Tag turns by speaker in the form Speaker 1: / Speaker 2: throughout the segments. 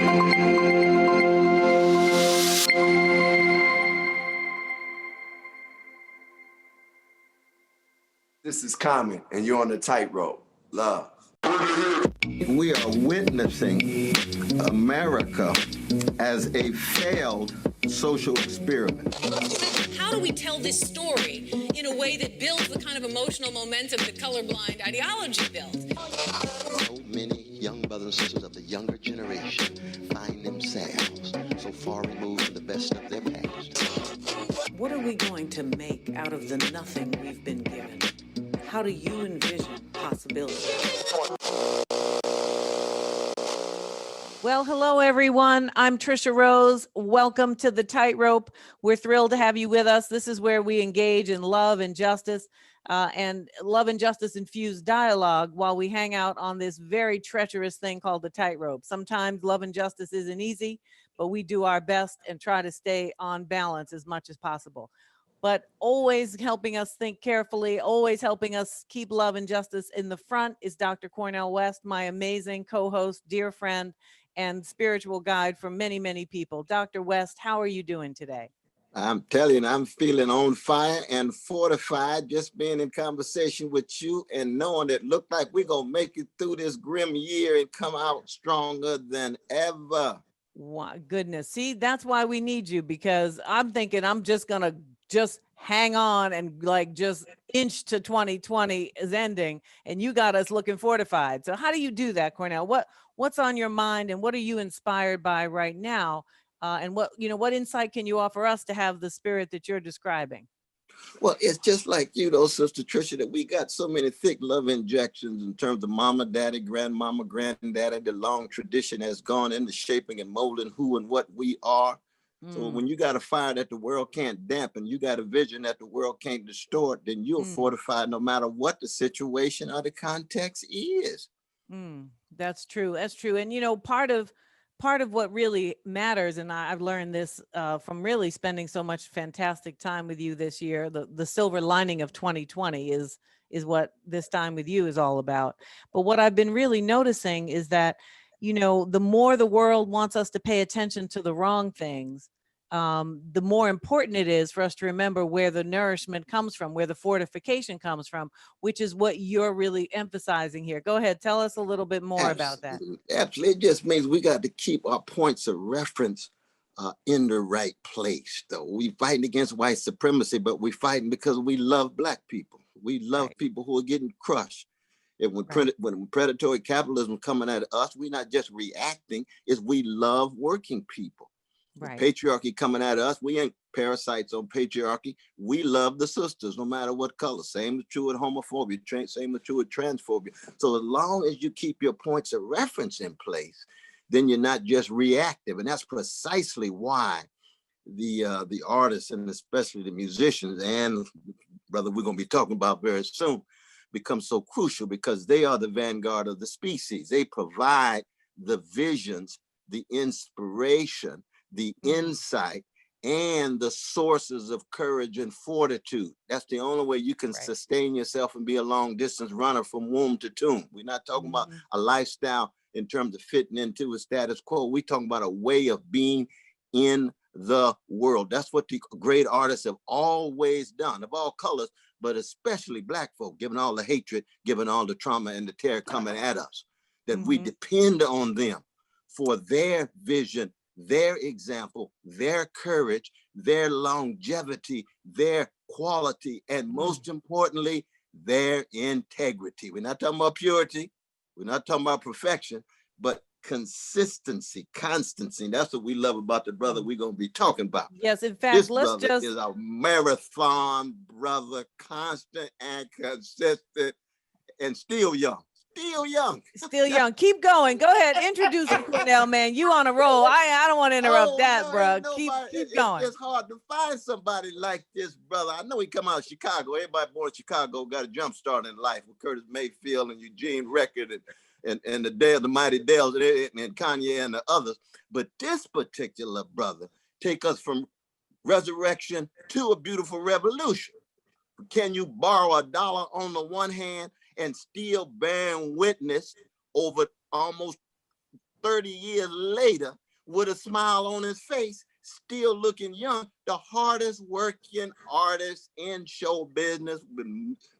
Speaker 1: This is Common, and you're on the tightrope. Love.
Speaker 2: We are witnessing America as a failed social experiment.
Speaker 3: How do we tell this story in a way that builds the kind of emotional momentum that colorblind ideology builds?
Speaker 4: So many young brothers and sisters of the younger generation find themselves so far removed from the best of their past.
Speaker 5: What are we going to make out of the nothing we've been given? How do you envision possibility?
Speaker 6: Well, hello, everyone. I'm Tricia Rose. Welcome to The Tightrope. We're thrilled to have you with us. This is where we engage in love and justice infused dialogue while we hang out on this very treacherous thing called the tightrope. Sometimes love and justice isn't easy, but we do our best and try to stay on balance as much as possible. But always helping us think carefully, always helping us keep love and justice in the front is Dr. Cornel West, my amazing co-host, dear friend, and spiritual guide for many, many people. Dr. West, how are you doing today?
Speaker 2: I'm telling you, I'm feeling on fire and fortified just being in conversation with you and knowing that look like we're going to make it through this grim year and come out stronger than ever.
Speaker 6: Wow, goodness. See, that's why we need you, because I'm thinking I'm just going to hang on and just inch to 2020 is ending, and you got us looking fortified. So how do you do that, Cornel? What's on your mind, and what are you inspired by right now? And what insight can you offer us to have the spirit that you're describing?
Speaker 2: Well, it's just like Sister Tricia, that we got so many thick love injections in terms of mama, daddy, grandmama, granddaddy. The long tradition has gone into shaping and molding who and what we are. So when you got a fire that the world can't dampen, you got a vision that the world can't distort, then you're fortified no matter what the situation or the context is.
Speaker 6: That's true. That's true. And part of what really matters, and I've learned this from really spending so much fantastic time with you this year, the silver lining of 2020 is what this time with you is all about. But what I've been really noticing is that the more the world wants us to pay attention to the wrong things, the more important it is for us to remember where the nourishment comes from, where the fortification comes from, which is what you're really emphasizing here. Go ahead, tell us a little bit more about that.
Speaker 2: Absolutely. It just means we got to keep our points of reference in the right place, though. We fighting against white supremacy, but we fighting because we love Black people. We love people who are getting crushed. And when predatory capitalism coming at us, we're not just reacting, it's we love working people. Right. Patriarchy coming at us, we ain't parasites on patriarchy. We love the sisters, no matter what color. Same is true with homophobia, same is true with transphobia. So as long as you keep your points of reference in place, then you're not just reactive. And that's precisely why the artists, and especially the musicians, and brother, we're going to be talking about very soon, become so crucial, because they are the vanguard of the species. They provide the visions, the inspiration, the insight, and the sources of courage and fortitude. That's the only way you can sustain yourself and be a long distance runner from womb to tomb. We're not talking about a lifestyle in terms of fitting into a status quo. We're talking about a way of being in the world. That's what the great artists have always done, of all colors, but especially Black folk, given all the hatred, given all the trauma and the terror coming at us, that we depend on them for their vision, their example, their courage, their longevity, their quality, and most importantly, their integrity. We're not talking about purity. We're not talking about perfection, but consistency, constancy. That's what we love about the brother we're going to be talking about.
Speaker 6: Yes, in fact,
Speaker 2: this brother is a marathon brother, constant and consistent, and still young. Still young.
Speaker 6: Keep going. Go ahead. Introduce him, Cornel, man. You on a roll. I don't want to interrupt bro. Keep going.
Speaker 2: It's hard to find somebody like this, brother. I know he come out of Chicago. Everybody born in Chicago got a jump start in life with Curtis Mayfield and Eugene Record and the Mighty Dells and Kanye and the others. But this particular brother take us from resurrection to a beautiful revolution. Can you borrow $1 on the one hand and still bearing witness over almost 30 years later with a smile on his face, still looking young, the hardest working artist in show business,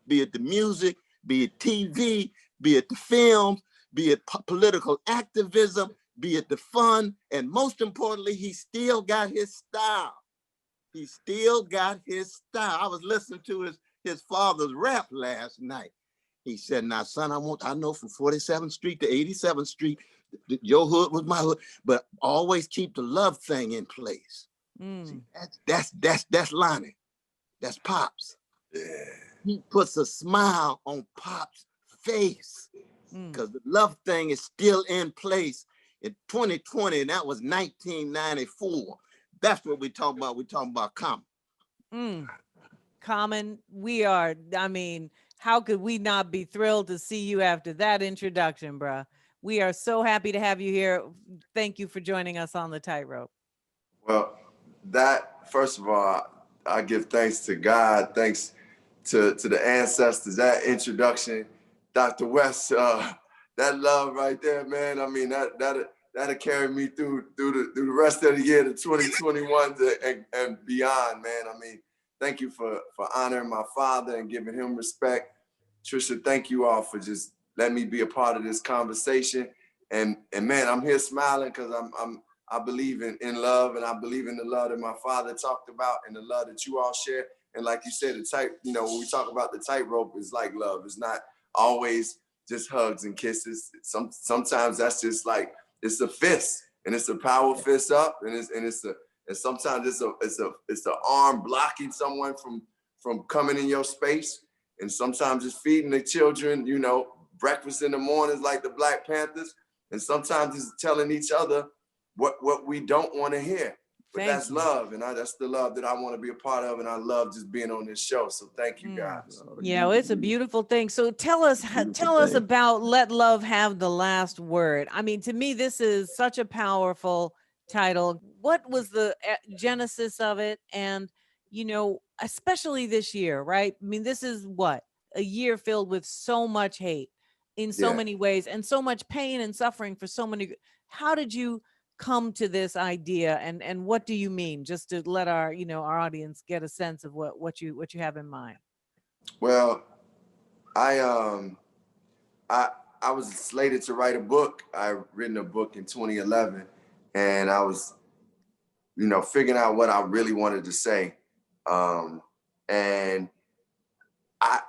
Speaker 2: be it the music, be it TV, be it the films, be it political activism, be it the fun, and most importantly, he still got his style. He still got his style. I was listening to his father's rap last night. He said, now, son, I know from 47th Street to 87th Street, your hood was my hood, but always keep the love thing in place. See, that's Lonnie. That's Pops.
Speaker 1: Yeah.
Speaker 2: He puts a smile on Pop's face because the love thing is still in place in 2020, and that was 1994. That's what we talk about. We talking about Common.
Speaker 6: Common, we are, I mean, how could we not be thrilled to see you after that introduction, bruh? We are so happy to have you here. Thank you for joining us on the Tightrope.
Speaker 1: Well, that, first of all, I give thanks to God, thanks to the ancestors, that introduction, Dr. West, that love right there, man. I mean, that'll carry me through the rest of the year to 2021 and beyond, man. I mean, thank you for honoring my father and giving him respect. Tricia, thank you all for just letting me be a part of this conversation. And man, I'm here smiling because I believe in love, and I believe in the love that my father talked about and the love that you all share. And like you said, when we talk about the tightrope, it's like love. It's not always just hugs and kisses. Sometimes that's just like, it's a fist, and it's a power fist up, and sometimes it's the arm blocking someone from coming in your space, and sometimes it's feeding the children, breakfast in the mornings like the Black Panthers, and sometimes it's telling each other what we don't want to hear. But that's love, and that's the love that I want to be a part of, and I love just being on this show. So thank you, guys.
Speaker 6: Yeah, well, it's a beautiful thing. So tell us about Let Love Have the Last Word. I mean, to me, this is such a powerful title. What was the genesis of it? And, especially this year, right? I mean, this is a year filled with so much hate in so many ways, and so much pain and suffering for so many. How did you come to this idea, and what do you mean, just to let our audience get a sense of what you have in mind?
Speaker 1: Well, I was slated to write a book. I written a book in 2011, and I was figuring out what I really wanted to say, and I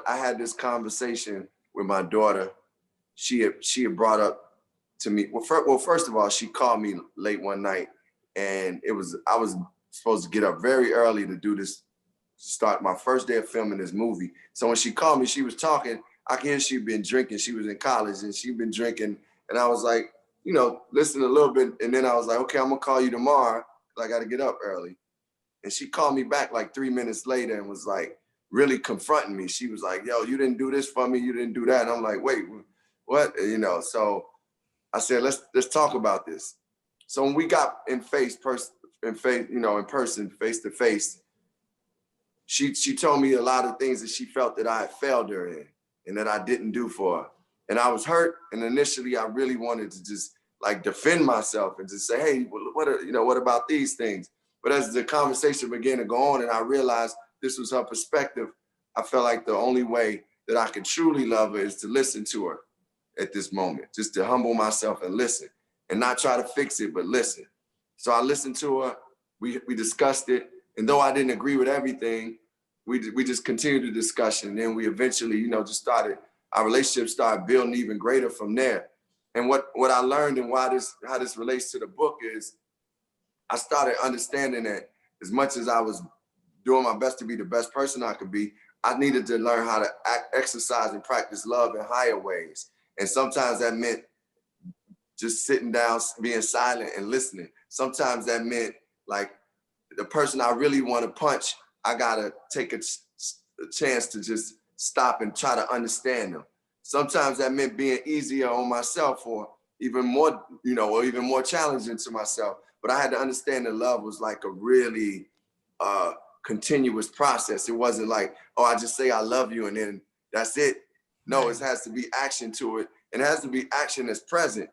Speaker 1: had this conversation with my daughter. She had brought up to me. Well, first of all, she called me late one night, and I was supposed to get up very early to do this, start my first day of filming this movie. So when she called me, she was talking. I could hear she'd been drinking. She was in college, and she'd been drinking. And I was like, listen a little bit. And then I was like, okay, I'm gonna call you tomorrow because I got to get up early. And she called me back like 3 minutes later and was like really confronting me. She was like, yo, you didn't do this for me. You didn't do that. And I'm like, wait, what? So I said, let's talk about this. So when we got in person, face to face, she told me a lot of things that she felt that I had failed her in and that I didn't do for her. And I was hurt. And initially I really wanted to just like defend myself and just say, hey, what about these things? But as the conversation began to go on and I realized this was her perspective, I felt like the only way that I could truly love her is to listen to her at this moment, just to humble myself and listen and not try to fix it, but listen. So I listened to her, we discussed it. And though I didn't agree with everything, we just continued the discussion. And then we eventually, our relationship started building even greater from there. And what I learned and how this relates to the book is I started understanding that as much as I was doing my best to be the best person I could be, I needed to learn how to exercise and practice love in higher ways. And sometimes that meant just sitting down, being silent and listening. Sometimes that meant like the person I really want to punch, I gotta take a chance to just stop and try to understand them. Sometimes that meant being easier on myself or even more, or even more challenging to myself. But I had to understand that love was like a really continuous process. It wasn't like, oh, I just say I love you and then that's it. No, it has to be action to it. And it has to be action that's present.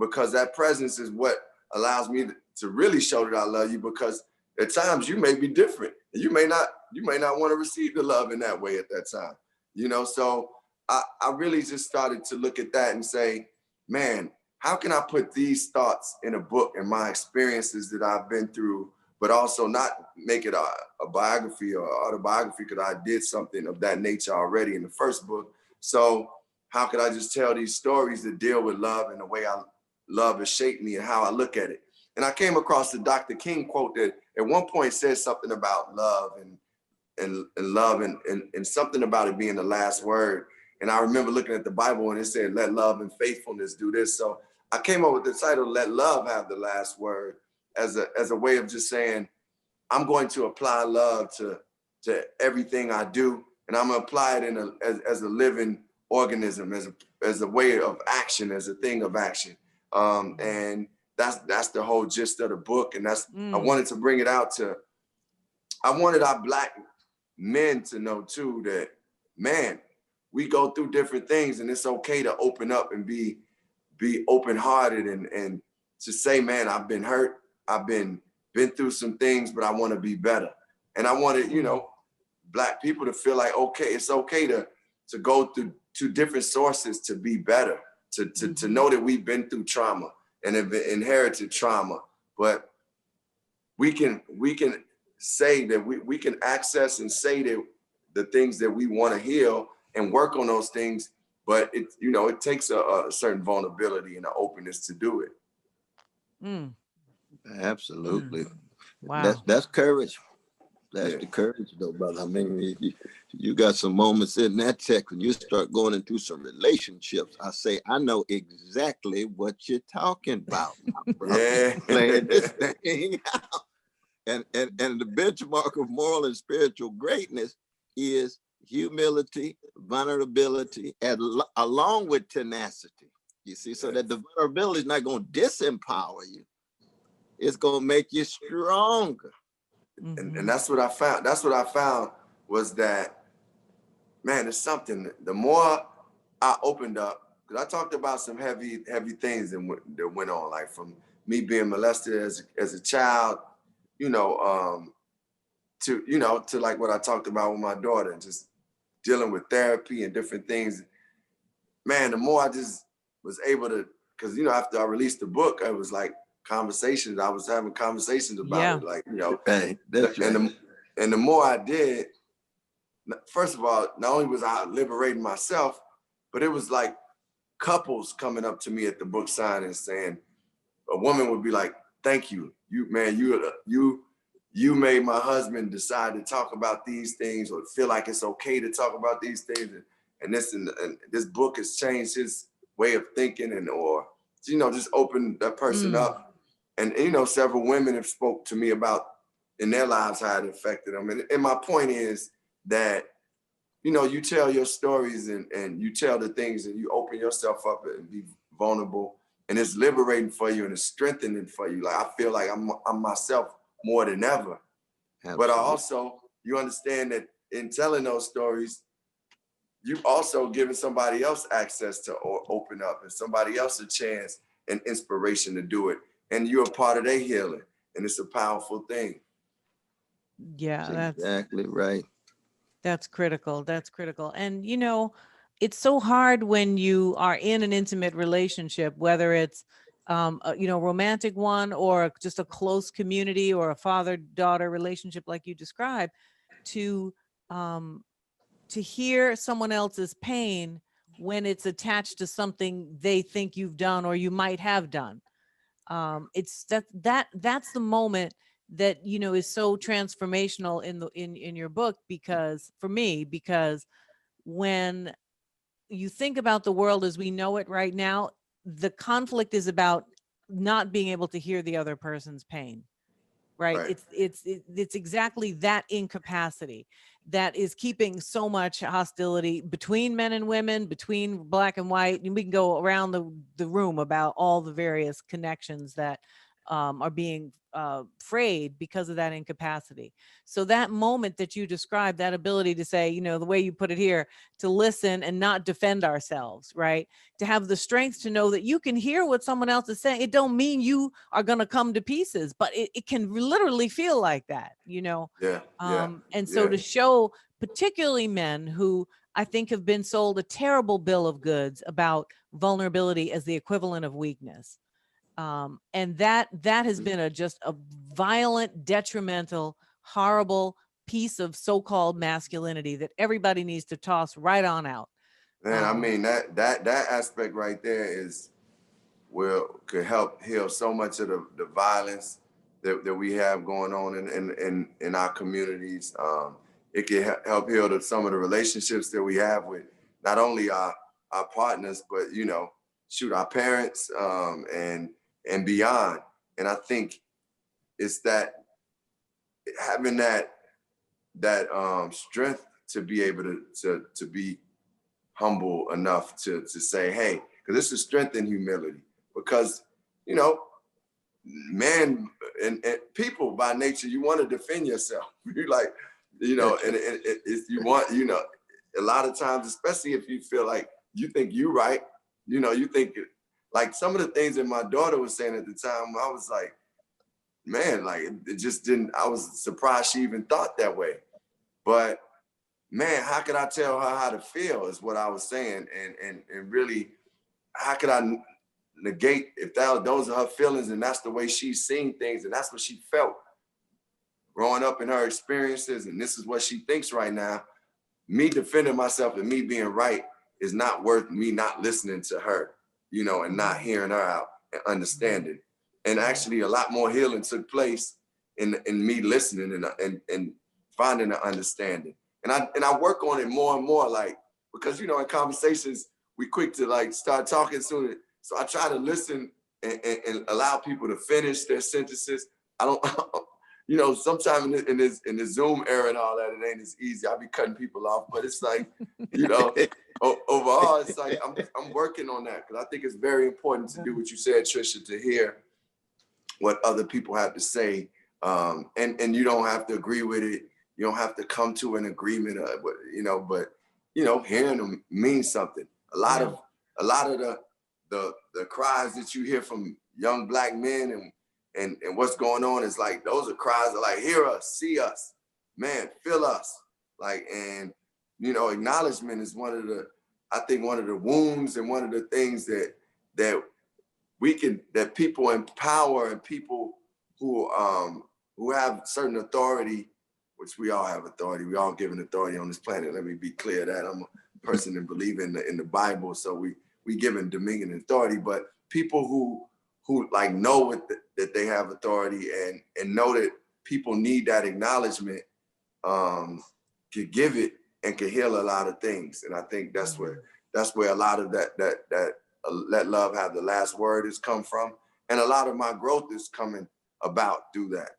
Speaker 1: because that presence is what allows me to really show that I love you, because at times you may be different. You may not want to receive the love in that way at that time, you know? So I really just started to look at that and say, man, how can I put these thoughts in a book and my experiences that I've been through, but also not make it a biography or autobiography, because I did something of that nature already in the first book. So how could I just tell these stories that deal with love and the way love has shaped me and how I look at it? And I came across the Dr. King quote that at one point says something about love and love and something about it being the last word. And I remember looking at the Bible and it said, let love and faithfulness do this. So I came up with the title, Let Love Have the Last Word, as a way of just saying, I'm going to apply love to everything I do. And I'm gonna apply it as a living organism, as a way of action, as a thing of action. And that's the whole gist of the book. And I wanted to bring it out I wanted our Black men to know too that, man, we go through different things and it's okay to open up and be open-hearted and to say, man, I've been hurt. I've been through some things, but I want to be better. And I wanted, you know, Black people to feel like, okay, it's okay to go through to different sources to be better, to know that we've been through trauma and have inherited trauma, but we can say that we can access and say that the things that we want to heal and work on those things, but it takes a certain vulnerability and an openness to do it.
Speaker 2: Absolutely.
Speaker 6: Wow.
Speaker 2: That's courage. That's the courage though, brother. I mean, you got some moments in that text when you start going into some relationships. I say, I know exactly what you're talking about, my brother.
Speaker 1: Yeah.
Speaker 2: Playing this thing out. And the benchmark of moral and spiritual greatness is humility, vulnerability, and along with tenacity. You see, so that the vulnerability is not going to disempower you. It's going to make you stronger.
Speaker 1: And that's what I found. That's what I found was that, man, it's something. The more I opened up, because I talked about some heavy things that went on, like from me being molested as a child, to like what I talked about with my daughter, and just dealing with therapy and different things. Man, the more I just was able to, because after I released the book, it was like conversations. I was having conversations about it, like
Speaker 2: Hey, that's right.
Speaker 1: And the more I did, first of all, not only was I liberating myself, but it was like couples coming up to me at the book signing saying, a woman would be like, "Thank you, you made my husband decide to talk about these things, or feel like it's okay to talk about these things, and this book has changed his way of thinking, or just open that person up." And several women have spoke to me about in their lives how it affected them. And my point is that you tell your stories and you tell the things and you open yourself up and be vulnerable, and it's liberating for you and it's strengthening for you. Like I feel like I'm myself more than ever. Absolutely. But I also, you understand that in telling those stories, you also giving somebody else access to open up, and somebody else a chance and inspiration to do it. And you're a part of their healing, and it's a powerful thing.
Speaker 6: Yeah, that's
Speaker 2: exactly right.
Speaker 6: That's critical. That's critical. And, it's so hard when you are in an intimate relationship, whether it's, romantic one or just a close community or a father-daughter relationship like you described, to hear someone else's pain when it's attached to something they think you've done or you might have done. It's that's the moment that is so transformational in your book, because when you think about the world as we know it right now, the conflict is about not being able to hear the other person's pain, right? It's exactly that incapacity that is keeping so much hostility between men and women, between Black and white. And we can go around the room about all the various connections that are being frayed because of that incapacity. So that moment that you described, that ability to say, you know, the way you put it here, to listen and not defend ourselves, right? To have the strength to know that you can hear what someone else is saying. It don't mean you are going to come to pieces, but it can literally feel like that, you know?
Speaker 1: Yeah.
Speaker 6: And so to show particularly men who I think have been sold a terrible bill of goods about vulnerability as the equivalent of weakness. And that has been just a violent, detrimental, horrible piece of so-called masculinity that everybody needs to toss right on out.
Speaker 1: Man, I mean, that aspect right there could help heal so much of the violence that we have going on in our communities. It can help heal some of the relationships that we have with not only our partners, but, you know, shoot, our parents, and beyond. And I think it's that having that strength to be able to be humble enough to say, hey, because this is strength and humility. Because, you know, man and people by nature, you want to defend yourself. You like, you know, and you want, you know, a lot of times, especially if you feel like you think you're right, you know, you think like some of the things that my daughter was saying at the time, I was like, man, like it just didn't, I was surprised she even thought that way. But man, how could I tell her how to feel is what I was saying. And really, how could I negate if those are her feelings and that's the way she's seeing things and that's what she felt growing up in her experiences and this is what she thinks right now. Me defending myself and me being right is not worth me not listening to her, you know, and not hearing her out and understanding. And actually a lot more healing took place in me listening and finding an understanding. And I work on it more and more, like, because, you know, in conversations, we quick to like start talking sooner. So I try to listen and allow people to finish their sentences. I don't, you know, sometimes in the Zoom era and all that, it ain't as easy. I'll be cutting people off, but it's like, you know, overall, it's like I'm working on that because I think it's very important to do what you said, Tricia, to hear what other people have to say, and you don't have to agree with it. You don't have to come to an agreement, but hearing them means something. A lot of the cries that you hear from young Black men and what's going on is like, those are cries of like, hear us, see us, man, feel us. Like, and, you know, acknowledgement is one of the wounds and one of the things that people empower and people who have certain authority, which we all have authority. We all given authority on this planet. Let me be clear that I'm a person that believe in the Bible. So we given dominion and authority, but people who like know that they have authority and know that people need that acknowledgement, could give it and can heal a lot of things. And I think that's where a lot of that let love have the last word has come from. And a lot of my growth is coming about through that.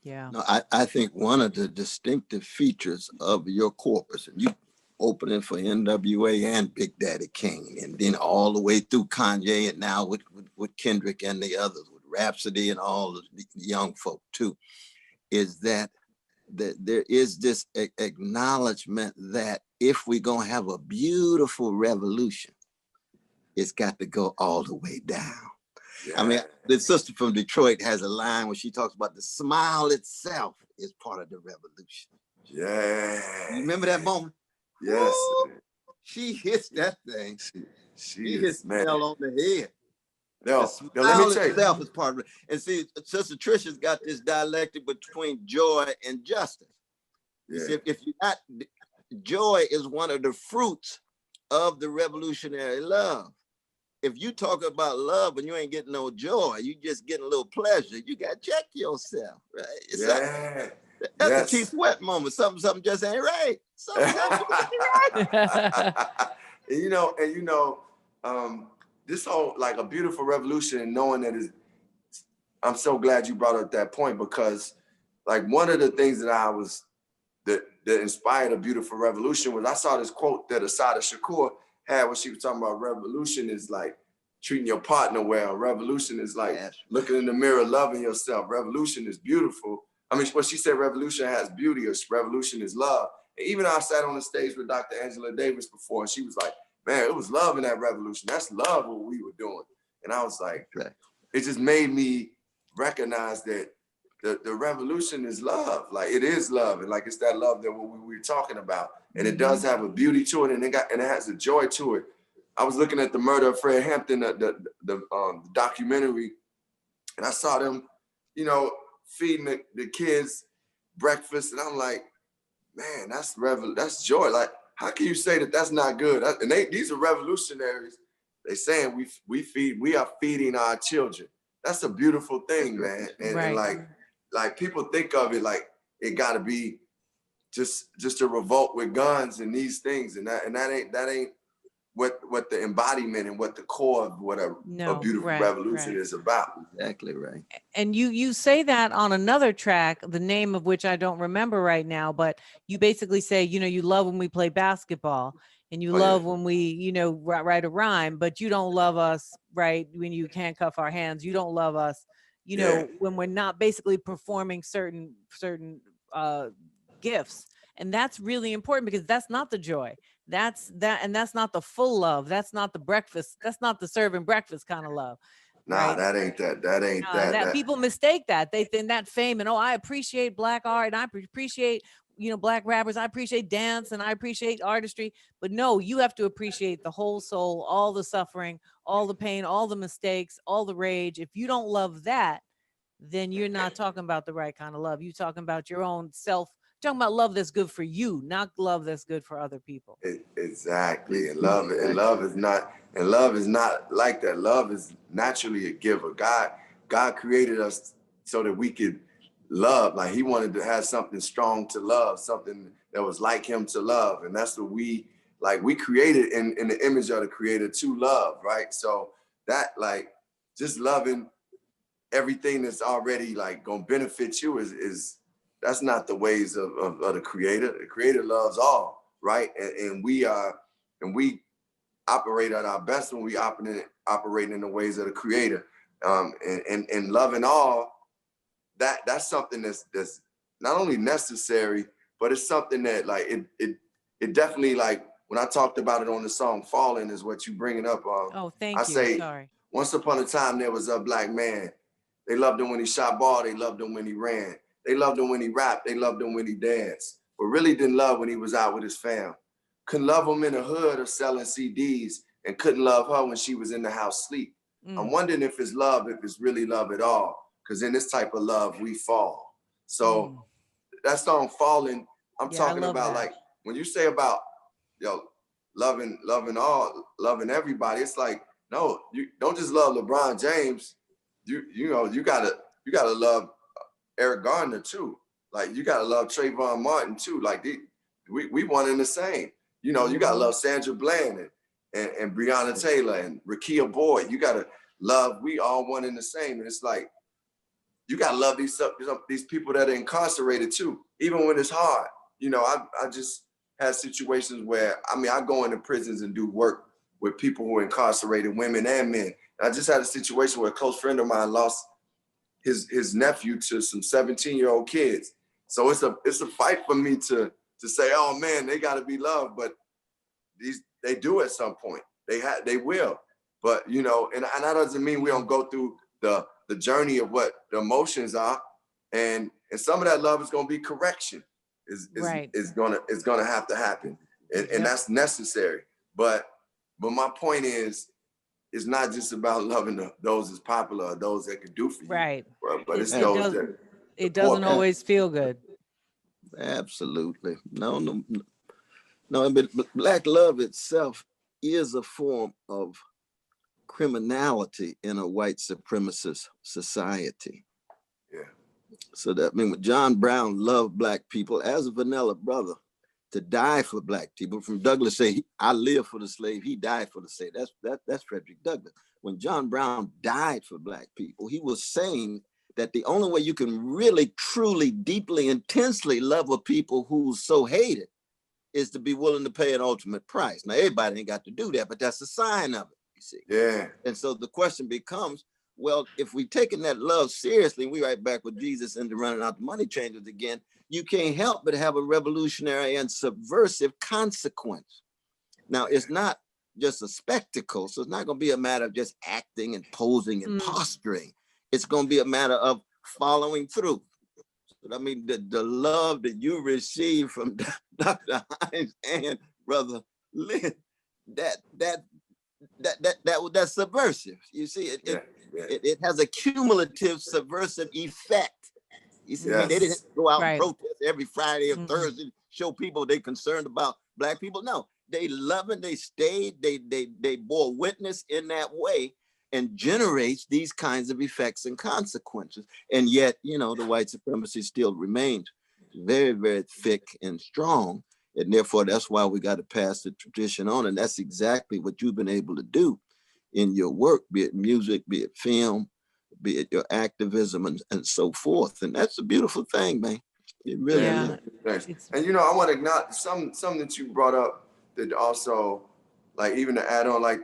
Speaker 6: Yeah.
Speaker 2: No, I think one of the distinctive features of your corpus, and you opening for NWA and Big Daddy Kane, and then all the way through Kanye, and now with Kendrick and the others, with Rhapsody and all the young folk too, is that there is this acknowledgement that if we're gonna have a beautiful revolution, it's got to go all the way down. Yeah. I mean, the sister from Detroit has a line where she talks about the smile itself is part of the revolution.
Speaker 1: Yeah.
Speaker 2: You remember that moment?
Speaker 1: Yes.
Speaker 2: Woo! She hits that thing. She hits the nail on the head.
Speaker 1: No,
Speaker 2: the smile itself is part of it. And see, Sister Tricia's got this dialectic between joy and justice. Yeah. See, if you're not, joy is one of the fruits of the revolutionary love. If you talk about love and you ain't getting no joy, you just getting a little pleasure, you got to check yourself, right? It's that's a T Sweat moment. Something just ain't right. Something just ain't right.
Speaker 1: This whole, like, a beautiful revolution, and knowing that I'm so glad you brought up that point, because like one of the things that inspired a beautiful revolution was I saw this quote that Assata Shakur had when she was talking about revolution is like treating your partner well. Revolution is like looking in the mirror, loving yourself. Revolution is beautiful. I mean, what she said, revolution has beauty, or revolution is love. And even I sat on the stage with Dr. Angela Davis before, and she was like, man, it was love in that revolution. That's love what we were doing. And I was like, it just made me recognize that the revolution is love. Like, it is love. And like, it's that love that we were talking about. And it does have a beauty to it, and it has a joy to it. I was looking at the murder of Fred Hampton, the documentary, and I saw them, you know, feeding the kids breakfast, and I'm like, man, that's joy. Like, how can you say that that's not good? And these are revolutionaries. They saying we are feeding our children. That's a beautiful thing, man. And like people think of it like it got to be just a revolt with guns and these things, and that ain't what the embodiment and what the core of what a beautiful revolution is about.
Speaker 2: Exactly right.
Speaker 6: And you say that on another track, the name of which I don't remember right now, but you basically say, you know, you love when we play basketball, and you love when we, you know, write a rhyme, but you don't love us, right, when you handcuff our hands. You don't love us, you know, when we're not basically performing certain gifts. And that's really important, because that's not the joy. That's not the full love. That's not the breakfast. That's not the serving breakfast kind of love.
Speaker 1: Nah,
Speaker 6: right?
Speaker 1: that ain't that. That ain't that.
Speaker 6: People mistake that. They think that fame and, oh, I appreciate Black art, and I appreciate, you know, Black rappers. I appreciate dance, and I appreciate artistry. But no, you have to appreciate the whole soul, all the suffering, all the pain, all the mistakes, all the rage. If you don't love that, then you're not talking about the right kind of love. You're talking about your own self. Talking about love that's good for you, not love that's good for other people.
Speaker 1: Exactly. And love is not like that. Love is naturally a giver. God created us so that we could love. Like, he wanted to have something strong to love, something that was like him to love. And that's what we created in the image of the creator to love, right? So that, like, just loving everything that's already like gonna benefit you is that's not the ways of the creator. The creator loves all, right? And we operate at our best when we operate in the ways of the creator. And loving all, that's something that's not only necessary, but it's something that, like, it definitely, like, when I talked about it on the song Falling is what you bringing up.
Speaker 6: Oh, thank you.
Speaker 1: I say,
Speaker 6: sorry.
Speaker 1: Once upon a time, there was a Black man. They loved him when he shot ball. They loved him when he ran. They loved him when he rapped. They loved him when he danced. But really didn't love when he was out with his fam. Couldn't love him in the hood or selling CDs, and couldn't love her when she was in the house sleep. I'm wondering if it's love, if it's really love at all. Because in this type of love, we fall. So that song Falling, I'm talking about that. Like, when you say about, loving all, loving everybody, it's like, no, you don't just love LeBron James. You gotta love Eric Garner too. Like, you gotta love Trayvon Martin too. Like, we one in the same. You gotta love Sandra Bland and Breonna Taylor and Rakia Boyd. You gotta love, we all one in the same. And it's like, you gotta love these people that are incarcerated too, even when it's hard. I just had situations where, I go into prisons and do work with people who are incarcerated, women and men. And I just had a situation where a close friend of mine lost his nephew to some 17-year-old kids. So it's a fight for me to say, oh man, they gotta be loved, but they do at some point. They will. But and that doesn't mean we don't go through the journey of what the emotions are. And some of that love is gonna be correction. Is gonna have to happen. And that's necessary. But my point is, it's not just about loving those that's popular or those that can do for you.
Speaker 6: Right.
Speaker 1: But it's those that...
Speaker 6: It doesn't always feel good.
Speaker 2: Absolutely. No, but Black love itself is a form of criminality in a white supremacist society.
Speaker 1: Yeah.
Speaker 2: So that, when John Brown loved Black people as a vanilla brother, to die for Black people. From Douglas say, I live for the slave, he died for the slave. That's Frederick Douglass. When John Brown died for Black people, he was saying that the only way you can really, truly, deeply, intensely love a people who's so hated is to be willing to pay an ultimate price. Now, everybody ain't got to do that, but that's a sign of it. You see.
Speaker 1: Yeah.
Speaker 2: And so the question becomes, well, if we taking that love seriously, we right back with Jesus into running out the money changers again, you can't help but have a revolutionary and subversive consequence. Now, it's not just a spectacle, so it's not going to be a matter of just acting and posing and posturing. It's going to be a matter of following through. So, I mean, the love that you receive from Dr. Hines and Brother Lynn, that's subversive. You see, it has a cumulative subversive effect. You see, they didn't go out and protest every Friday or Thursday, show people they concerned about Black people. No, they love it. They stayed. They bore witness in that way, and generates these kinds of effects and consequences. And yet, you know, the white supremacy still remains very, very thick and strong. And therefore, that's why we got to pass the tradition on. And that's exactly what you've been able to do in your work, be it music, be it film, be it your activism and so forth. And that's a beautiful thing, man. It really is.
Speaker 1: Thanks. And, you know, I want to acknowledge something that you brought up that also, like, even to add on, like,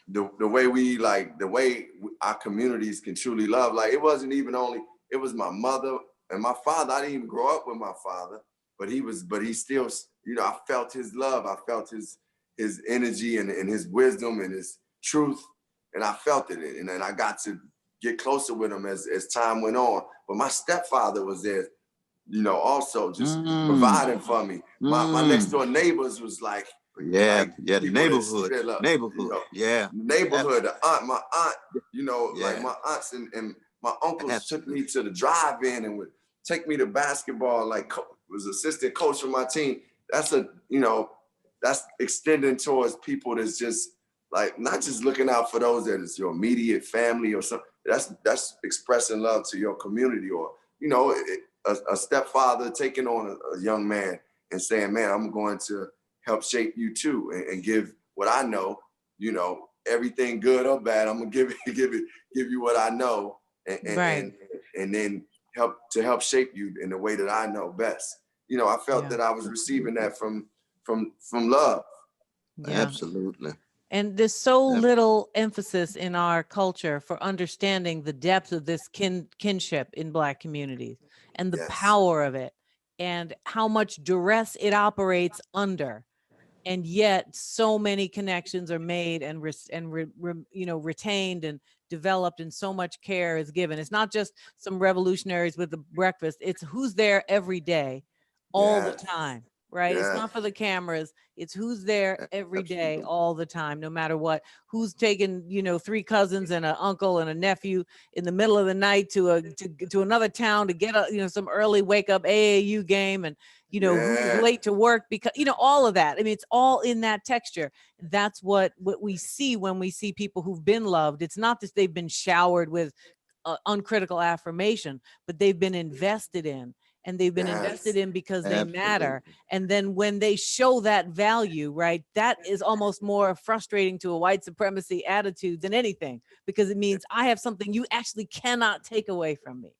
Speaker 1: the way our communities can truly love. Like, it wasn't even only, it was my mother and my father. I didn't even grow up with my father, but he still, you know, I felt his love. I felt his energy and his wisdom and his truth. And I felt it. And then I got to get closer with him as time went on. But my stepfather was there, you know, also just providing for me. My next door neighbors was like,
Speaker 2: the neighborhood,
Speaker 1: you know, neighborhood, my aunt, you know, like my aunts and my uncles took me to the drive-in and would take me to basketball, like was assistant coach for my team. That's that's extending towards people that's just like, not just looking out for those that is your immediate family or something. That's expressing love to your community, or, you know, a stepfather taking on a young man and saying, man, I'm going to help shape you too, and give what I know, you know, everything good or bad, I'm gonna give you what I know, and then help shape you in the way that I know best. You know, I felt that I was receiving that from love.
Speaker 2: Absolutely.
Speaker 6: And there's so little emphasis in our culture for understanding the depth of this kinship in Black communities and the power of it and how much duress it operates under. And yet so many connections are made and retained and developed, and so much care is given. It's not just some revolutionaries with the breakfast. It's who's there every day, all the time, right? It's not for the cameras. It's who's there every day, all the time, no matter what. Who's taking, you know, 3 cousins and an uncle and a nephew in the middle of the night to another town to get some early wake up AAU game, and who's late to work because all of that. I mean, it's all in that texture. That's what we see when we see people who've been loved. It's not that they've been showered with uncritical affirmation, but they've been invested in. And they've been invested in because they matter. And then when they show that value, right, that is almost more frustrating to a white supremacy attitude than anything, because it means I have something you actually cannot take away from me.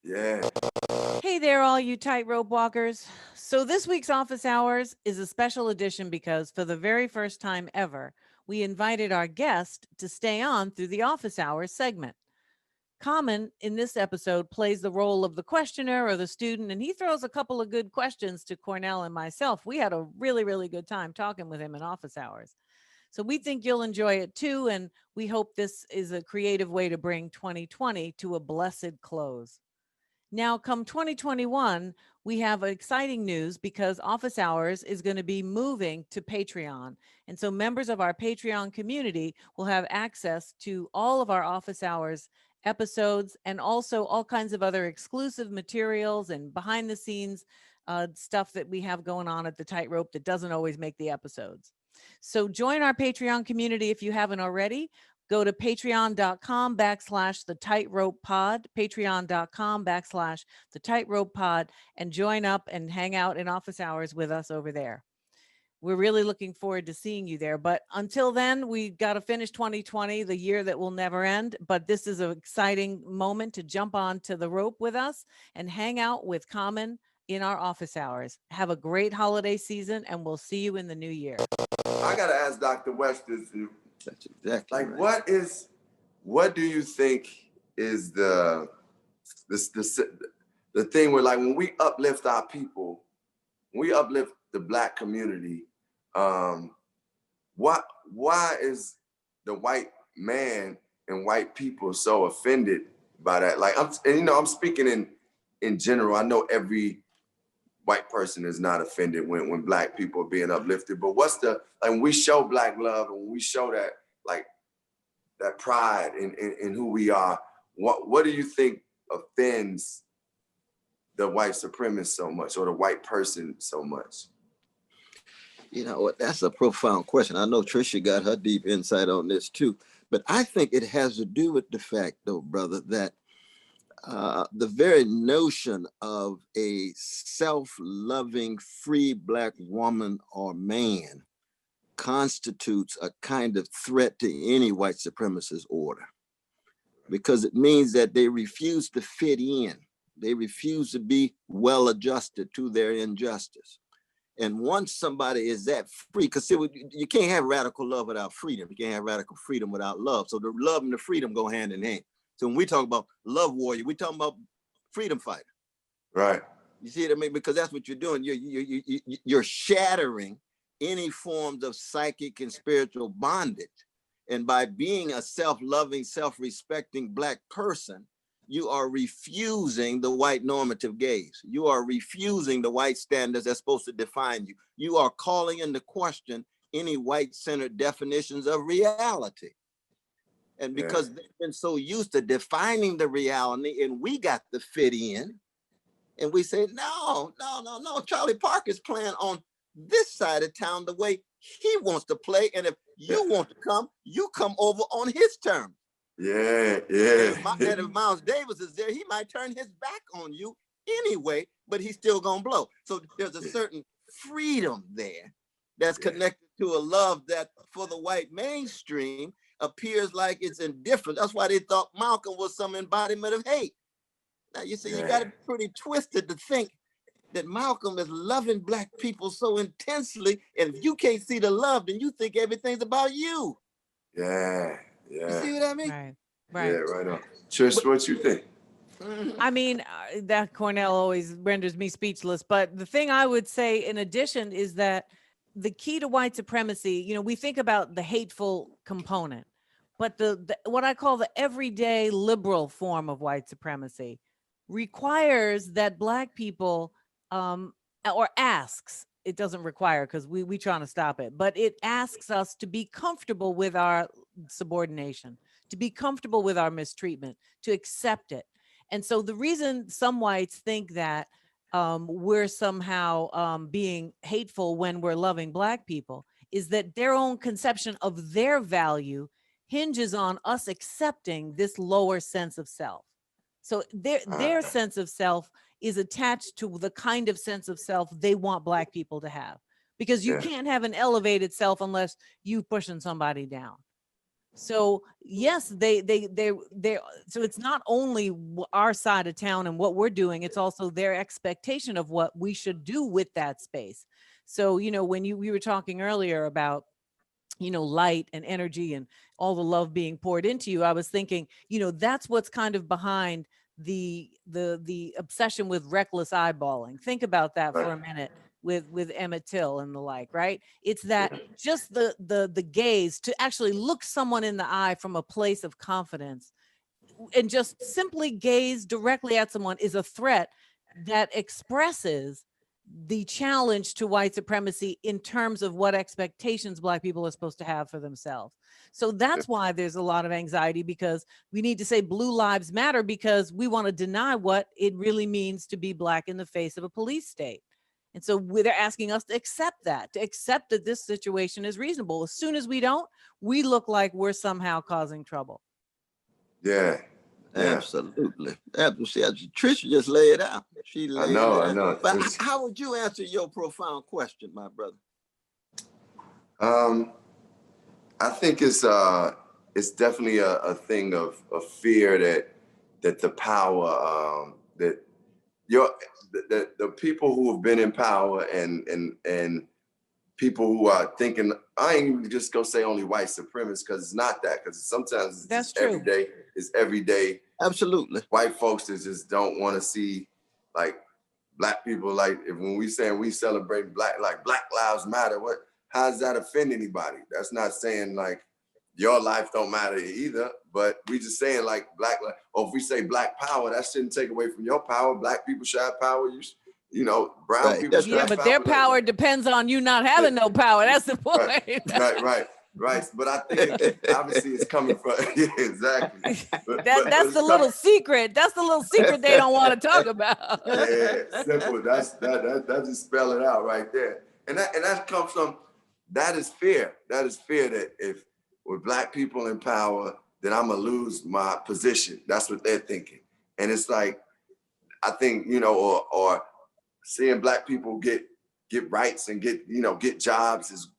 Speaker 6: Hey there, all you tightrope walkers. So this week's Office Hours is a special edition because for the very first time ever, we invited our guest to stay on through the Office Hours segment. Common in this episode plays the role of the questioner or the student, and he throws a couple of good questions to Cornel and myself. We had a really, really good time talking with him in Office Hours. So we think you'll enjoy it too, and we hope this is a creative way to bring 2020 to a blessed close. Now, come 2021, we have exciting news because Office Hours is going to be moving to Patreon. And so members of our Patreon community will have access to all of our Office Hours episodes and also all kinds of other exclusive materials and behind the scenes stuff that we have going on at the Tightrope that doesn't always make the episodes. So join our Patreon community if you haven't already. Go to patreon.com/the tightrope pod, patreon.com/the tightrope pod, and join up and hang out in Office Hours with us over there. We're really looking forward to seeing you there. But until then, we got to finish 2020, the year that will never end. But this is an exciting moment to jump onto the rope with us and hang out with Common in our Office Hours. Have a great holiday season, and we'll see you in the new year.
Speaker 1: I got to ask Dr. West this.
Speaker 2: That's exactly
Speaker 1: Like,
Speaker 2: right.
Speaker 1: what do you think is the thing where, like, when we uplift our people, when we uplift the Black community, why is the white man and white people so offended by that? Like, I'm speaking in general. I know every white person is not offended when Black people are being uplifted, but like, when we show Black love and when we show that, like, that pride in who we are, what do you think offends the white supremacist so much, or the white person so much?
Speaker 2: You know what? That's a profound question. I know Tricia got her deep insight on this too, but I think it has to do with the fact, though, brother, that the very notion of a self-loving, free Black woman or man constitutes a kind of threat to any white supremacist order, because it means that they refuse to fit in. They refuse to be well adjusted to their injustice. And once somebody is that free, because you can't have radical love without freedom. You can't have radical freedom without love. So the love and the freedom go hand in hand. So when we talk about love warrior, we talking about freedom fighter.
Speaker 1: Right.
Speaker 2: You see what I mean? Because that's what you're doing. You're shattering any forms of psychic and spiritual bondage. And by being a self-loving, self-respecting Black person, you are refusing the white normative gaze. You are refusing the white standards that's supposed to define you. You are calling into question any white-centered definitions of reality. And because they've been so used to defining the reality, and we got to fit in, and we say, no, Charlie Parker's playing on this side of town the way he wants to play. And if you want to come, you come over on his terms.
Speaker 1: Yeah.
Speaker 2: And if Miles Davis is there, he might turn his back on you anyway, but he's still gonna blow. So there's a certain freedom there that's connected to a love that for the white mainstream appears like it's indifferent. That's why they thought Malcolm was some embodiment of hate. Now you see, you gotta be pretty twisted to think that Malcolm is loving Black people so intensely, and if you can't see the love, then you think everything's about you.
Speaker 1: Yeah.
Speaker 2: You see what I mean?
Speaker 6: Right.
Speaker 1: Yeah, right on. Trish, what you think?
Speaker 6: I mean, that Cornel always renders me speechless. But the thing I would say in addition is that the key to white supremacy, we think about the hateful component, but the what I call the everyday liberal form of white supremacy requires that Black people, or asks, it doesn't require because we trying to stop it, but it asks us to be comfortable with our subordination, to be comfortable with our mistreatment, to accept it. And so the reason some whites think that we're somehow being hateful when we're loving Black people is that their own conception of their value hinges on us accepting this lower sense of self. So their sense of self is attached to the kind of sense of self they want Black people to have, because you can't have an elevated self unless you pushing somebody down. So yes, they so it's not only our side of town and what we're doing, it's also their expectation of what we should do with that space. So, when we were talking earlier about, light and energy and all the love being poured into you, I was thinking, that's what's kind of behind the obsession with reckless eyeballing. Think about that for a minute with Emmett Till and the like, right? It's that just the gaze, to actually look someone in the eye from a place of confidence and just simply gaze directly at someone is a threat that expresses the challenge to white supremacy in terms of what expectations Black people are supposed to have for themselves. So that's why there's a lot of anxiety, because we need to say Blue Lives Matter, because we want to deny what it really means to be Black in the face of a police state. And so they're asking us to accept that this situation is reasonable. As soon as we don't, we look like we're somehow causing trouble.
Speaker 1: Yeah.
Speaker 2: Absolutely. Tricia just laid it out. She laid it out.
Speaker 1: I know.
Speaker 2: But how would you answer your profound question, my brother?
Speaker 1: I think it's definitely a thing of fear that the power that the people who have been in power and people who are thinking, I ain't even just gonna say only white supremacists, because it's not that, because sometimes it's
Speaker 6: That's
Speaker 1: just
Speaker 6: true.
Speaker 1: everyday, it's everyday
Speaker 2: Absolutely.
Speaker 1: white folks that just don't want to see like black people, like if when we saying we celebrate black lives matter, how does that offend anybody? That's not saying like your life don't matter either, but we just saying like black life, or if we say black power, that shouldn't take away from your power. Black people should have power. You know, brown
Speaker 2: Right.
Speaker 1: people
Speaker 2: That's
Speaker 1: should
Speaker 6: Yeah,
Speaker 1: have
Speaker 6: but
Speaker 1: power.
Speaker 6: their power depends on you not having no power. That's the point.
Speaker 1: Right. But I think obviously it's coming from, yeah, exactly.
Speaker 6: That's the little secret. That's the little secret they don't want to talk about.
Speaker 1: Yeah, simple. That just spell it out right there. And that comes from, that is fear. That is fear that if with black people in power, then I'm gonna lose my position. That's what they're thinking. And it's like, I think, you know, or seeing black people get rights and get jobs is,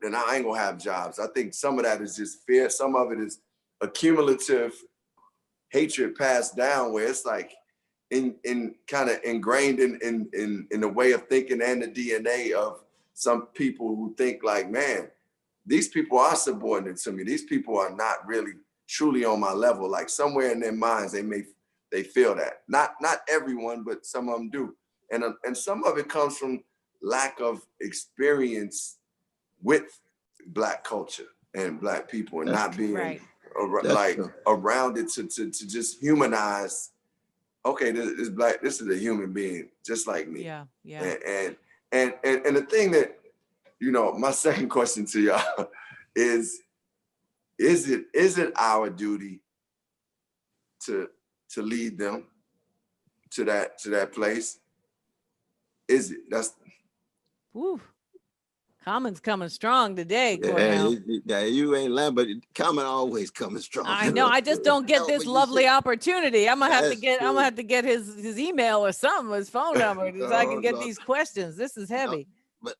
Speaker 1: then I ain't gonna have jobs. I think some of that is just fear. Some of it is accumulative hatred passed down, where it's like in kind of ingrained in the way of thinking and the DNA of some people who think like, man, these people are subordinate to me. These people are not really truly on my level. Like somewhere in their minds, they feel that. Not everyone, but some of them do. And some of it comes from lack of experience with black culture and black people, and not being around it to just humanize. Okay, this black, this is a human being just like me.
Speaker 6: Yeah.
Speaker 1: And the thing that, you know, my second question to y'all is it our duty to lead them to that place? Is it? That's.
Speaker 6: Woo. Common's coming strong today, Cornel.
Speaker 2: Yeah, you ain't lying, but Common always coming strong.
Speaker 6: I know. I just don't get this lovely opportunity. I'm gonna have to get his email or something, his phone number, so I can get these questions. This is heavy.
Speaker 2: But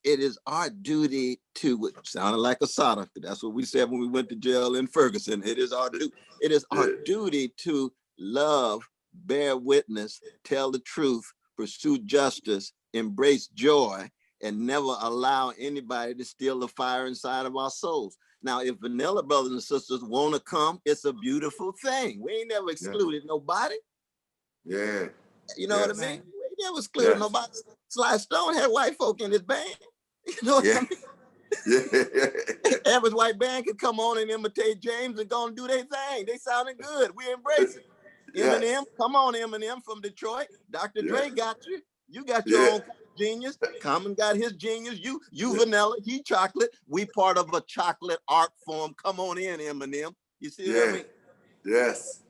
Speaker 2: it is our duty to, sounded like Asada. That's what we said when we went to jail in Ferguson. It is our duty. It is our duty to love, bear witness, tell the truth, pursue justice, embrace joy, and never allow anybody to steal the fire inside of our souls. Now, if Vanilla brothers and sisters want to come, it's a beautiful thing. We ain't never excluded nobody.
Speaker 1: Yeah.
Speaker 2: You know what I mean? We never excluded nobody. Sly Stone had white folk in his band. You know what I mean? Average white band could come on and imitate James and go and do their thing. They sounded good. We embrace it. Eminem, come on, Eminem from Detroit. Dr. Dre got you. You got your own genius. Common got his genius. You vanilla, he chocolate. We part of a chocolate art form. Come on in, Eminem. You see what I mean?
Speaker 1: Yes.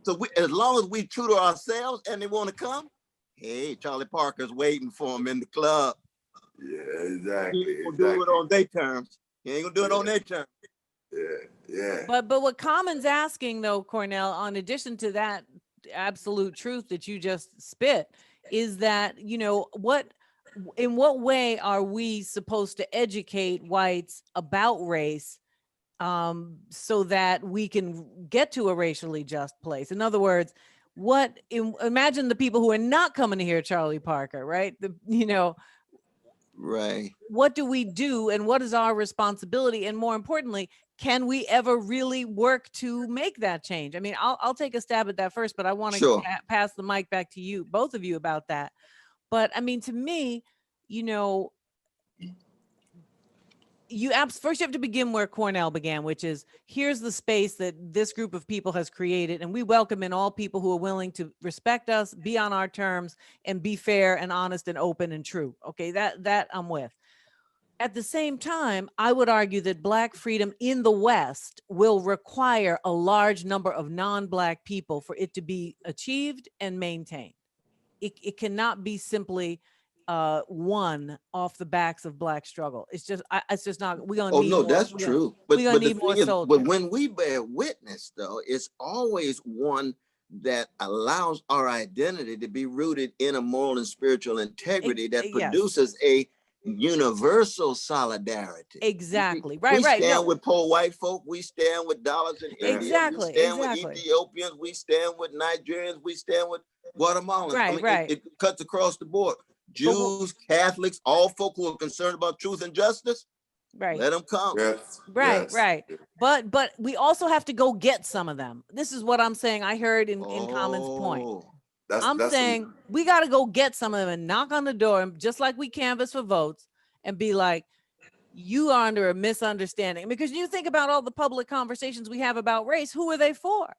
Speaker 2: So as long as we true to ourselves and they want to come, hey, Charlie Parker's waiting for them in the club.
Speaker 1: Yeah, exactly.
Speaker 2: He ain't gonna do it on their terms. He ain't gonna do it on their terms.
Speaker 1: Yeah.
Speaker 6: But what Common's asking though, Cornel, on addition to that absolute truth that you just spit, is that, you know, in what way are we supposed to educate whites about race so that we can get to a racially just place? In other words, imagine the people who are not coming to hear Charlie Parker, right?
Speaker 2: Right.
Speaker 6: What do we do, and what is our responsibility? And more importantly, can we ever really work to make that change? I mean, I'll take a stab at that first, but I want to pass the mic back to you, both of you, about that. But I mean, to me, you know, first you have to begin where Cornel began, which is, here's the space that this group of people has created, and we welcome in all people who are willing to respect us, be on our terms, and be fair and honest and open and true. Okay, that I'm with. At the same time, I would argue that Black freedom in the West will require a large number of non-Black people for it to be achieved and maintained. It cannot be simply won off the backs of Black struggle. It's just not. We're gonna need more.
Speaker 2: That's true.
Speaker 6: We're gonna need more soldiers.
Speaker 2: But when we bear witness, though, it's always one that allows our identity to be rooted in a moral and spiritual integrity that produces a universal solidarity.
Speaker 6: Exactly.
Speaker 2: We stand with poor white folk. We stand with dollars in India.
Speaker 6: Exactly.
Speaker 2: We stand with Ethiopians. We stand with Nigerians. We stand with Guatemalans.
Speaker 6: Right.
Speaker 2: It cuts across the board. Jews, Catholics, all folk who are concerned about truth and justice,
Speaker 6: Right.
Speaker 2: let them come.
Speaker 1: Yes.
Speaker 6: Right,
Speaker 1: Yes.
Speaker 6: right. But we also have to go get some of them. This is what I'm saying. I heard in Common's point.
Speaker 2: Oh,
Speaker 6: I'm saying we got to go get some of them and knock on the door, and just like we canvass for votes, and be like, you are under a misunderstanding. Because you think about all the public conversations we have about race, who are they for?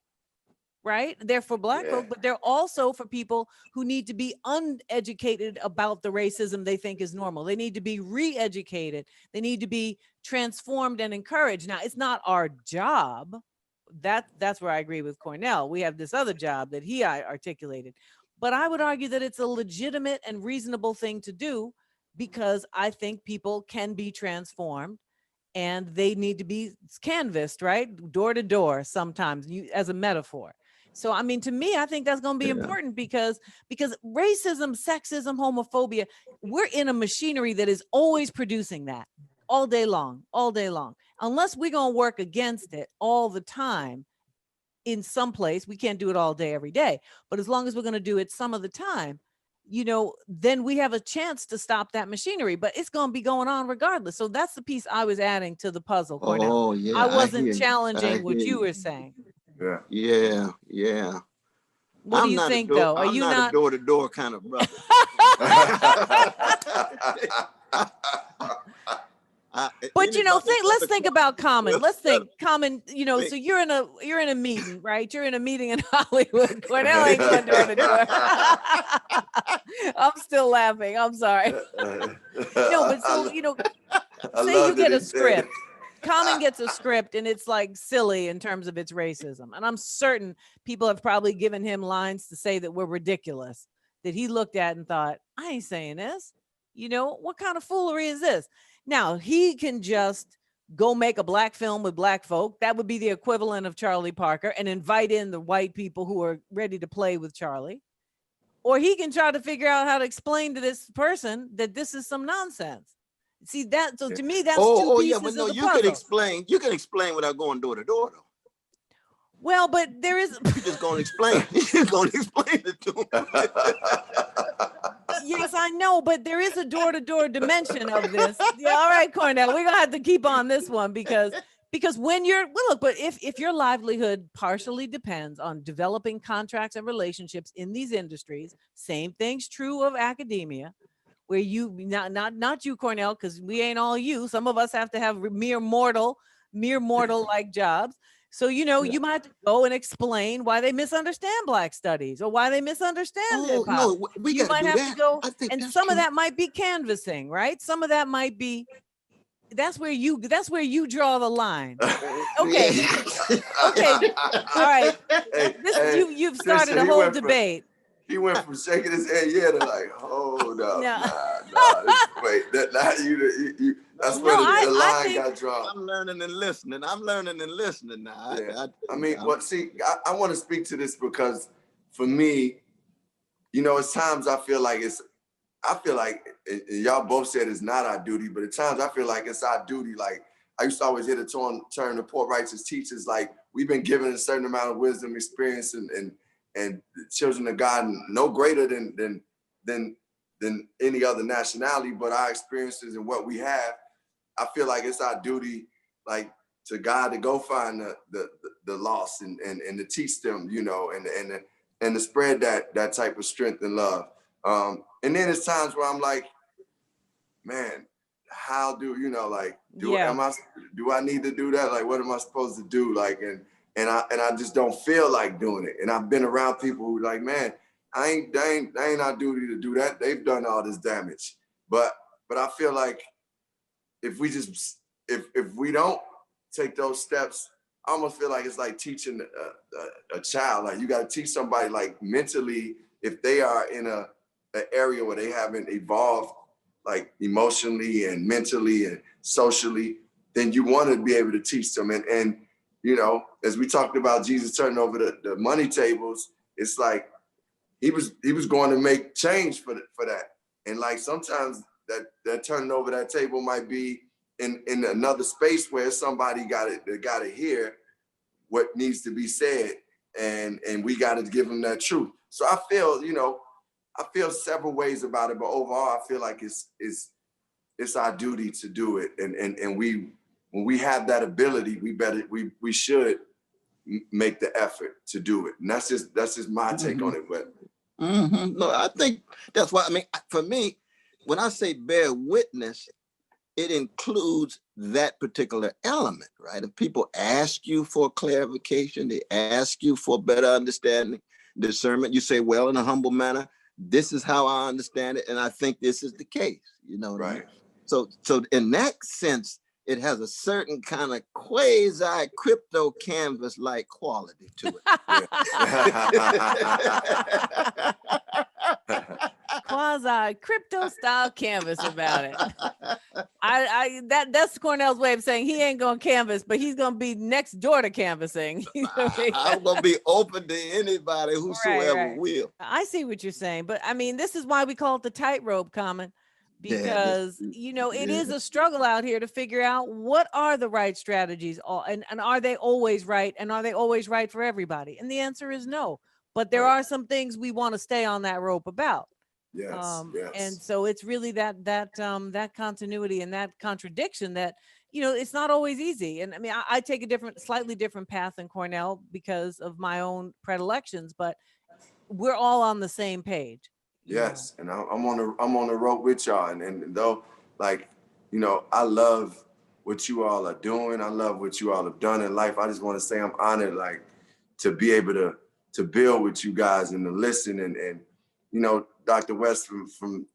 Speaker 6: Right? They're for Black
Speaker 1: Yeah.
Speaker 6: folk, but they're also for people who need to be uneducated about the racism they think is normal. They need to be re-educated. They need to be transformed and encouraged. Now, it's not our job. That's where I agree with Cornel. We have this other job that he articulated. But I would argue that it's a legitimate and reasonable thing to do, because I think people can be transformed and they need to be canvassed, right? Door to door sometimes, as a metaphor. So, I mean, to me, I think that's going to be important, because racism, sexism, homophobia, we're in a machinery that is always producing that all day long, unless we're going to work against it all the time in some place. We can't do it all day, every day, but as long as we're going to do it some of the time, then we have a chance to stop that machinery, but it's going to be going on regardless. So that's the piece I was adding to the puzzle, Cornel.
Speaker 2: Oh, yeah.
Speaker 6: I wasn't challenging what you were saying.
Speaker 1: Yeah.
Speaker 2: Yeah.
Speaker 6: What do you think, though? Are you not
Speaker 2: a door-to-door kind of brother?
Speaker 6: But let's think about Common. Let's think Common. So you're in a meeting, right? You're in a meeting in Hollywood. Cornel ain't going door to door. I'm still laughing. I'm sorry. But so say you get a script. Common gets a script and it's like silly in terms of its racism, and I'm certain people have probably given him lines to say that were ridiculous, that he looked at and thought, I ain't saying this. What kind of foolery is this? Now, he can just go make a Black film with Black folk. That would be the equivalent of Charlie Parker, and invite in the white people who are ready to play with Charlie. Or he can try to figure out how to explain to this person that this is some nonsense. See that? So to me, that's two pieces
Speaker 2: but no,
Speaker 6: of the
Speaker 2: you
Speaker 6: puzzle.
Speaker 2: You can explain without going door to door, though.
Speaker 6: Well, but there is.
Speaker 2: You're just going to explain. You're going to explain it to him.
Speaker 6: Yes, I know, but there is a door-to-door dimension of this. Yeah, all right, Cornel, we're gonna have to keep on this one, because when but if your livelihood partially depends on developing contracts and relationships in these industries, same thing's true of academia, where you not you, Cornel, because we ain't all you. Some of us have to have mere mortal like jobs. So, you might have to go and explain why they misunderstand Black studies, or why they misunderstand hip hop.
Speaker 2: No, you
Speaker 6: might have to go, and some of
Speaker 2: true.
Speaker 6: that might be canvassing, right? Some of that might be, that's where you draw the line. Okay. Okay. All right. You've started
Speaker 1: Tricia,
Speaker 6: a whole debate.
Speaker 1: He went from shaking his head, to like, hold up, wait, that's where the line got drawn.
Speaker 2: I'm learning and listening. Now.
Speaker 1: Yeah. I want to speak to this because for me, it's times I feel like and y'all both said it's not our duty, but at times I feel like it's our duty. Like, I used to always hear the term the poor righteous teachers, like, we've been given a certain amount of wisdom, experience, and the children of God, no greater than any other nationality, but our experiences and what we have, I feel like it's our duty, like, to God, to go find the lost and to teach them, and to spread that type of strength and love. And then there's times where I'm like, man, how do I need to do that? Like, what am I supposed to do? Like, and I just don't feel like doing it. And I've been around people who like, man, that ain't our duty to do that. They've done all this damage. But I feel like if we don't take those steps, I almost feel like it's like teaching a child. Like, you got to teach somebody, like, mentally, if they are in an area where they haven't evolved, like, emotionally and mentally and socially, then you want to be able to teach them. And as we talked about Jesus turning over the money tables, it's like he was going to make change for that. And, like, sometimes that turning over that table might be in another space where somebody got to hear what needs to be said, and we got to give them that truth. So I feel, feel several ways about it, but overall, I feel like it's our duty to do it, and when we have that ability, we should make the effort to do it, and that's just my take on it. But
Speaker 2: no, I think that's why. I mean, for me, when I say bear witness, it includes that particular element, right? If people ask you for clarification, they ask you for better understanding, discernment, you say, well, in a humble manner, this is how I understand it, and I think this is the case, you know what I mean? So in that sense, it has a certain kind of quasi crypto canvas like quality to it.
Speaker 6: Quasi crypto style canvas about it. That's Cornel's way of saying he ain't gonna canvas, but he's gonna be next door to canvassing.
Speaker 2: I'm gonna be open to anybody whosoever will.
Speaker 6: I see what you're saying, but I mean, this is why we call it the tightrope, Common, because you know it is a struggle out here to figure out what are the right strategies, and are they always right, and are they always right for everybody? And the answer is no. But there are some things we want to stay on that rope about.
Speaker 1: Yes.
Speaker 6: And so it's really that continuity and that contradiction that, you know, it's not always easy. And I mean, I take a slightly different path than Cornel because of my own predilections, but we're all on the same page.
Speaker 1: Yes, and I'm on the rope with y'all, and though, like, you know, I love what you all are doing. I love what you all have done in life. I just want to say I'm honored, like, to be able to build with you guys and to listen, and you know, Dr. West, from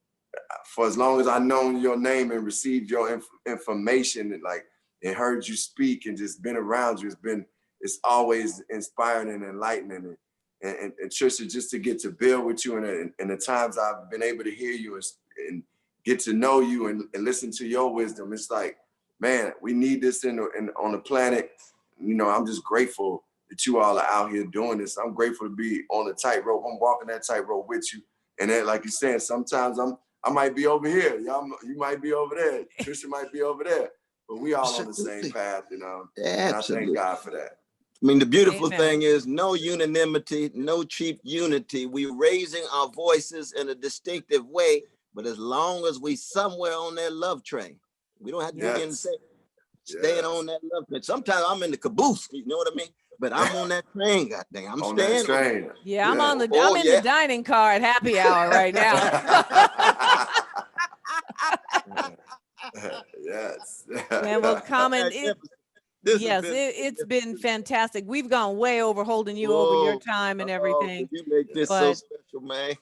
Speaker 1: for as long as I've known your name and received your information, and like, and heard you speak and just been around you, it's always inspiring and enlightening. And Tricia, just to get to build with you, and the times I've been able to hear you and get to know you and listen to your wisdom, it's like, man, we need this on the planet. You know, I'm just grateful that you all are out here doing this. I'm grateful to be on the tightrope. I'm walking that tightrope with you. And then, like you're saying, sometimes I might be over here. You might be over there. Tricia might be over there. But we all on the same path, you know. And I thank God for that.
Speaker 2: I mean, the beautiful thing is no unanimity, no cheap unity. We're raising our voices in a distinctive way, but as long as we somewhere on that love train, we don't have to begin to say, staying on that love train. Sometimes I'm in the caboose, you know what I mean? But I'm on that train, goddamn. I'm
Speaker 1: on
Speaker 2: staying
Speaker 1: that train.
Speaker 6: I'm in the dining car at happy hour right now.
Speaker 1: Yes.
Speaker 6: Man, well, Common, it's been fantastic. We've gone way over holding you over your time and everything.
Speaker 2: You make this so special, man.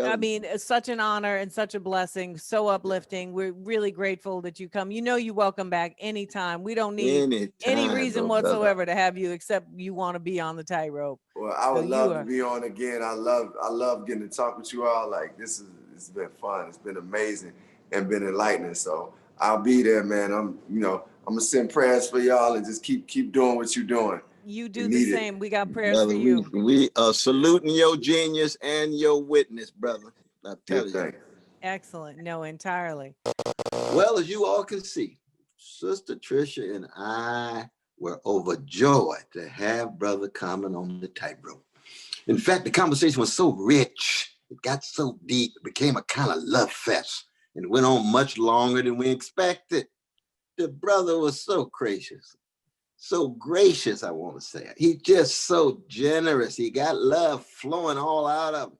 Speaker 6: I mean, it's such an honor and such a blessing, so uplifting. We're really grateful that you come. You know, you're welcome back anytime. We don't need any reason whatsoever to have you, except you want to be on the tightrope.
Speaker 1: Well, I would love to be on again. I love getting to talk with you all. Like, it's been fun. It's been amazing and been enlightening. So I'll be there, man. I'm gonna send prayers for y'all and just keep doing what you're doing.
Speaker 6: You do the same. We got prayers for you.
Speaker 2: We are saluting your genius and your witness, brother. I tell you.
Speaker 6: Excellent. No, entirely.
Speaker 2: Well, as you all can see, Sister Tricia and I were overjoyed to have Brother Common on the tightrope. In fact, the conversation was so rich, it got so deep, it became a kind of love fest, and it went on much longer than we expected. The brother was so gracious, I want to say. He just so generous. He got love flowing all out of him.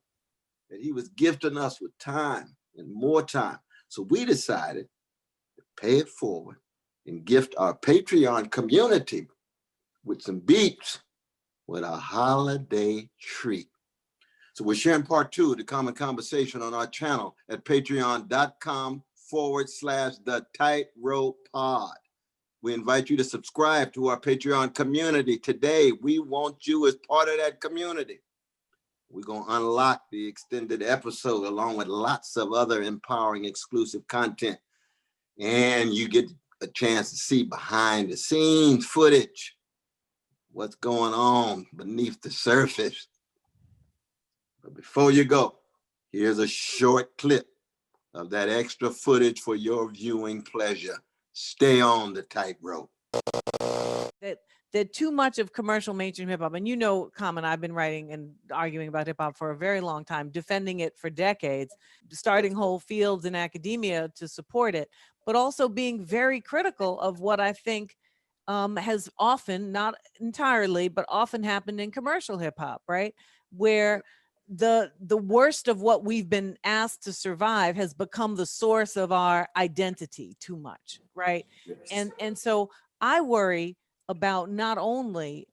Speaker 2: And he was gifting us with time and more time. So we decided to pay it forward and gift our Patreon community with some beats with a holiday treat. So we're sharing part 2 of the Common Conversation on our channel at patreon.com/The Tightrope Pod. We invite you to subscribe to our Patreon community today. We want you as part of that community. We're going to unlock the extended episode along with lots of other empowering exclusive content. And you get a chance to see behind the scenes footage, what's going on beneath the surface. But before you go, here's a short clip of that extra footage for your viewing pleasure. Stay on the tightrope.
Speaker 6: that too much of commercial mainstream hip hop, and you know, Common, I've been writing and arguing about hip hop for a very long time, defending it for decades, starting whole fields in academia to support it, but also being very critical of what I think has often, not entirely, but often happened in commercial hip hop, right? Where the worst of what we've been asked to survive has become the source of our identity too much, right?
Speaker 1: Yes.
Speaker 6: And so I worry about not only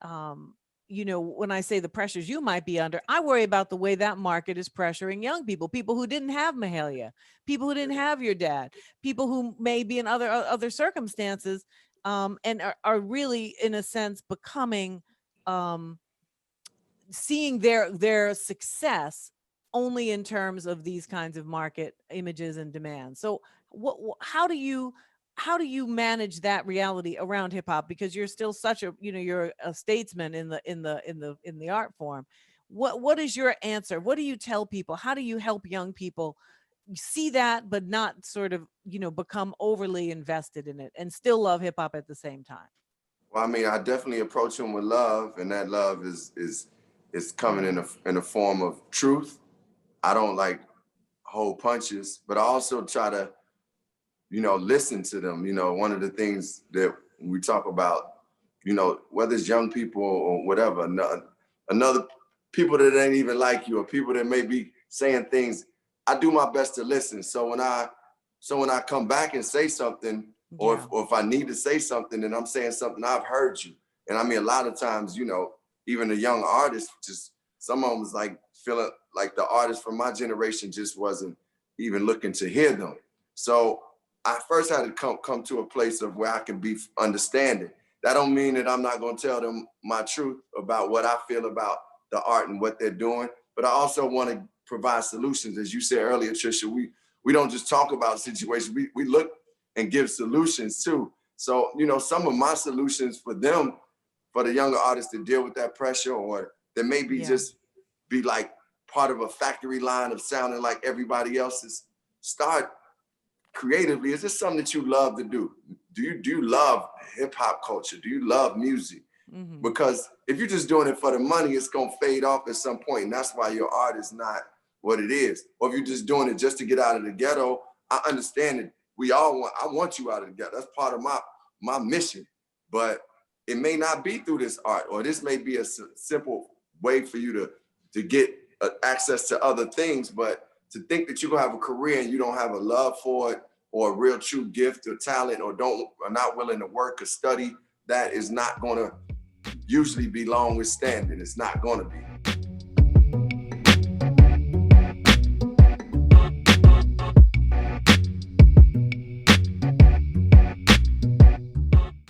Speaker 6: you know, when I say the pressures you might be under, I worry about the way that market is pressuring young people who didn't have Mahalia, people who didn't have your dad, people who may be in other circumstances, and are really, in a sense, becoming seeing their success only in terms of these kinds of market images and demands. So how do you manage that reality around hip hop? Because you're still such a, you know, you're a statesman in the art form. What is your answer? What do you tell people? How do you help young people see that, but not sort of, you know, become overly invested in it and still love hip hop at the same time?
Speaker 1: Well, I mean, I definitely approach them with love, and that love is coming in a form of truth. I don't like hold punches, but I also try to, you know, listen to them. You know, one of the things that we talk about, you know, whether it's young people or whatever, another people that ain't even like you, or people that may be saying things, I do my best to listen. So when I come back and say something, or if I need to say something and I'm saying something, I've heard you. And I mean, a lot of times, you know, even a young artist, just some of them was like feeling like the artist from my generation just wasn't even looking to hear them. So I first had to come to a place of where I can be understanding. That don't mean that I'm not going to tell them my truth about what I feel about the art and what they're doing, but I also want to provide solutions. As you said earlier, Tricia, we don't just talk about situations, we look and give solutions too. So, you know, some of my solutions for them, for the younger artists to deal with that pressure, or that maybe just be like part of a factory line of sounding like everybody else's, start creatively. Is this something that you love to do? Do you love hip hop culture? Do you love music?
Speaker 6: Mm-hmm.
Speaker 1: Because if you're just doing it for the money, it's gonna fade off at some point, and that's why your art is not what it is. Or if you're just doing it just to get out of the ghetto, I understand it. I want you out of the ghetto. That's part of my mission. But it may not be through this art, or this may be a simple way for you to get access to other things. But to think that you're gonna have a career and you don't have a love for it, or a real true gift or talent, or are not willing to work or study, that is not gonna usually be long withstanding. It's not gonna be.